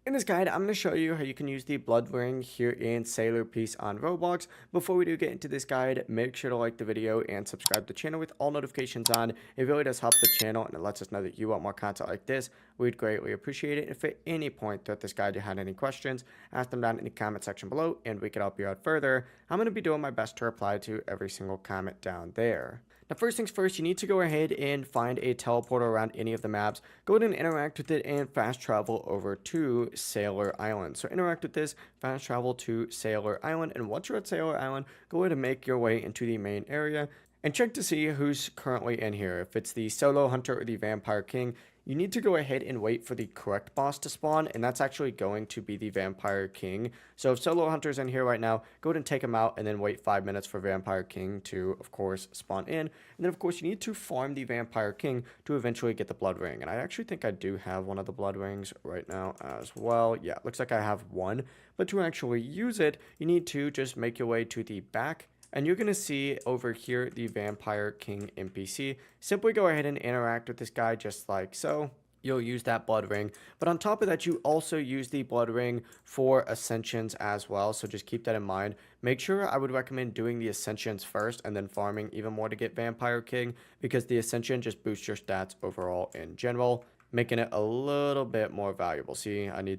In this guide, I'm going to show you how you can use the blood ring here in Sailor Piece on Roblox. Before we do get into this guide, make sure to like the video and subscribe to the channel with all notifications on. It really does help the channel and it lets us know that you want more content like this. We'd greatly appreciate it. If at any point throughout this guide you had any questions, ask them down in the comment section below and we can help you out further. I'm going to be doing my best to reply to every single comment down there. Now, first things first, you need to go ahead and find a teleporter around any of the maps. Go ahead and interact with it and fast travel over to Sailor Island. So interact with this, fast travel to Sailor Island, and once you're at Sailor Island, go ahead and make your way into the main area and check to see who's currently in here. If it's the Solo Hunter or the Vampire King, you need to go ahead and wait for the correct boss to spawn, and that's actually going to be the Vampire King. So if Solo Hunter's in here right now, go ahead and take him out and then wait 5 minutes for Vampire King to, of course, spawn in. And then, of course, you need to farm the Vampire King to eventually get the Blood Ring. And I actually think I do have one of the Blood Rings right now as well. Yeah, looks like I have one. But to actually use it, you need to just make your way to the back. And you're going to see over here the Vampire King NPC. Simply go ahead and interact with this guy just like so. You'll use that blood ring. But on top of that, you also use the blood ring for ascensions as well. So just keep that in mind. Make sure I would recommend doing the ascensions first and then farming even more to get Vampire King, because the ascension just boosts your stats overall in general, making it a little bit more valuable. See, I need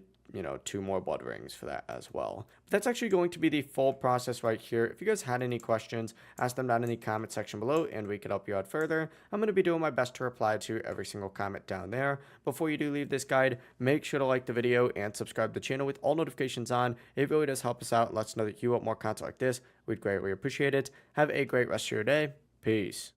2 more blood rings for that as well. But that's actually going to be the full process right here. If you guys had any questions, ask them down in the comment section below and we could help you out further. I'm going to be doing my best to reply to every single comment down there. Before you do leave this guide, make sure to like the video and subscribe to the channel with all notifications on. It really does help us out. Let us know that you want more content like this. We'd greatly appreciate it. Have a great rest of your day. Peace.